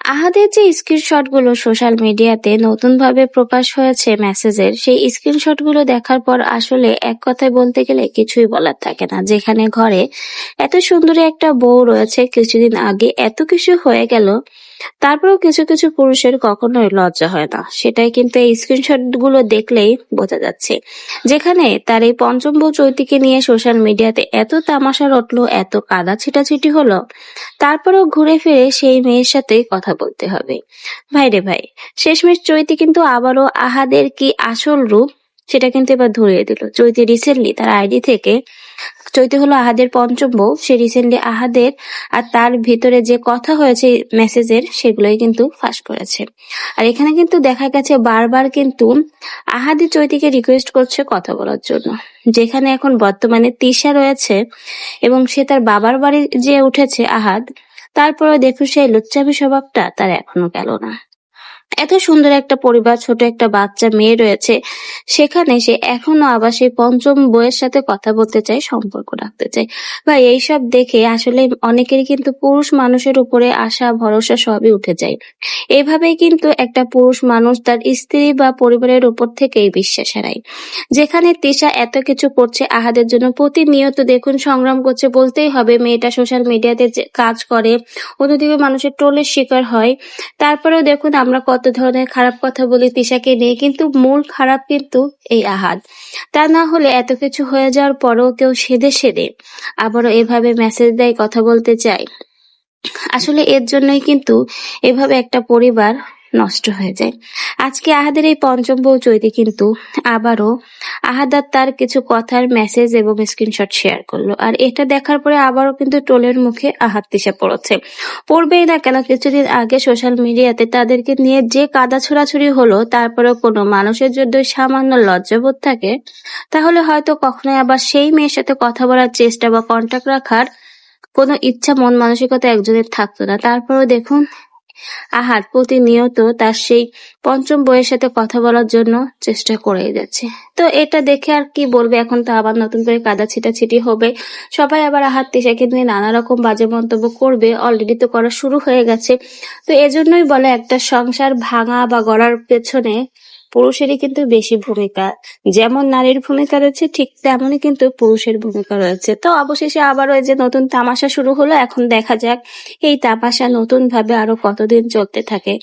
আহাদের যে স্ক্রিনশট গুলো সোশ্যাল মিডিয়াতে নতুন ভাবে প্রকাশ হয়েছে মেসেজের, সেই স্ক্রিনশট গুলো দেখার পর আসলে এক কথায় বলতে গেলে কিছুই বলার থাকে না। যেখানে ঘরে এত সুন্দরী একটা বউ রয়েছে, কিছুদিন আগে এত কিছু হয়ে গেল, তারপরেও কিছু কিছু পুরুষের কখনোই লজ্জা হয় না। সেটাই কিন্তু এই স্ক্রিনশট গুলো দেখলেই বোঝা যাচ্ছে। যেখানে তার এই পঞ্চম বউ চৈতিকে নিয়ে সোশ্যাল মিডিয়াতে এত তামাশা রটলো, এত কাদা ছিটাছিটি হলো, তারপরেও ঘুরে ফিরে সেই মেয়ের সাথেই কথা বলতে হবে। ভাই রে ভাই, শেষমেশ চৈতি কিন্তু আবারও আহাদের কি আসল রূপ সেটা কিন্তু এবার ধরিয়ে দিল। চৈতি রিসেন্টলি তার আইডি থেকে, চৈতি হলো আহাদের পঞ্চম বউ, সে রিসেন্টলি আহাদের আর তার ভিতরে যে কথা হয়েছে মেসেজের সেগুলোই কিন্তু ফাঁস করেছে। আর এখানে কিন্তু দেখা গেছে বারবার কিন্তু আহাদি চৈতিকে রিকোয়েস্ট করছে কথা বলার জন্য। যেখানে এখন বর্তমানে তিশা রয়েছে এবং সে তার বাবার বাড়ি যে উঠেছে আহাদ, তারপরে দেখুন সেই লুচ্চামি স্বভাবটা তার এখনো গেল না। এত সুন্দর একটা পরিবার, ছোট একটা বাচ্চা মেয়ে রয়েছে, সেখানে সে এখনো আবার সেই পঞ্চম বউয়ের সাথে কথা বলতে চায়, সম্পর্ক রাখতে চায়। ভাই, এইসব দেখে আসলে অনেকেরই কিন্তু পুরুষ মানুষের উপরে আশা ভরসা সবই উঠে যায়। এইভাবেই কিন্তু একটা পুরুষ মানুষ তার স্ত্রী বা পরিবারের উপর থেকেই বিশ্বাস হারায়। যেখানে তিশা এত কিছু করছে আহাদের জন্য, প্রতিনিয়ত দেখুন সংগ্রাম করছে বলতেই হবে। মেয়েটা সোশ্যাল মিডিয়াতে যে কাজ করে, অন্যদিকে মানুষের ট্রোলের শিকার হয়। তারপরেও দেখুন আমরা কত ধরনের খারাপ কথা বলি তিশাকে নিয়ে, কিন্তু মূল খারাপ কিন্তু এই আহাদ। তা না হলে এত কিছু হয়ে যাওয়ার পরেও কেউ সেধে সেধে আবারও এভাবে মেসেজ দেয়, কথা বলতে চায়। আসলে এর জন্যই কিন্তু এভাবে একটা পরিবার নষ্ট হয়ে যায়। আজকে আহাদের এই পঞ্চম বউ চৈতি কিন্তু আবারও আহাদার তার কিছু কথার মেসেজ এবং স্ক্রিনশট শেয়ার করলো। আর এটা দেখার পরে আবারও কিন্তু ট্রোলের মুখে আহাদ তিশা পড়েছে। পড়বেই না কেন, কিছুদিন আগে সোশ্যাল মিডিয়াতে তাদেরকে নিয়ে যে কাদা ছোড়াছুড়ি হলো, তারপরেও কোনো মানুষের যদি সামান্য লজ্জাবোধ থাকে, তাহলে হয়তো কখনোই আবার সেই মেয়ের সাথে কথা বলার চেষ্টা বা কন্টাক্ট রাখার কোনো ইচ্ছা মন মানসিকতা একজনের থাকতো না। তারপরেও দেখুন আহাদ প্রতিনিয়ত তার সেই পঞ্চম বউয়ের সাথে কথা বলার জন্য চেষ্টা করেই যাচ্ছে। তো এটা দেখে আর কি বলবে, এখন তো আবার নতুন করে কাদা ছিটাছিটি হবে। সবাই আবার আহাদ তিশাকে নিয়ে নানা রকম বাজে মন্তব্য করবে, অলরেডি তো করা শুরু হয়ে গেছে। তো এজন্যই বলে একটা সংসার ভাঙা বা গড়ার পেছনে পুরুষেরই কিন্তু বেশি ভূমিকা। যেমন নারীর ভূমিকা রয়েছে, ঠিক তেমনই কিন্তু পুরুষের ভূমিকা রয়েছে। তো অবশেষে আবারও এই যে নতুন তামাশা শুরু হলো, এখন দেখা যাক এই তামাশা নতুন ভাবে আরো কতদিন চলতে থাকে।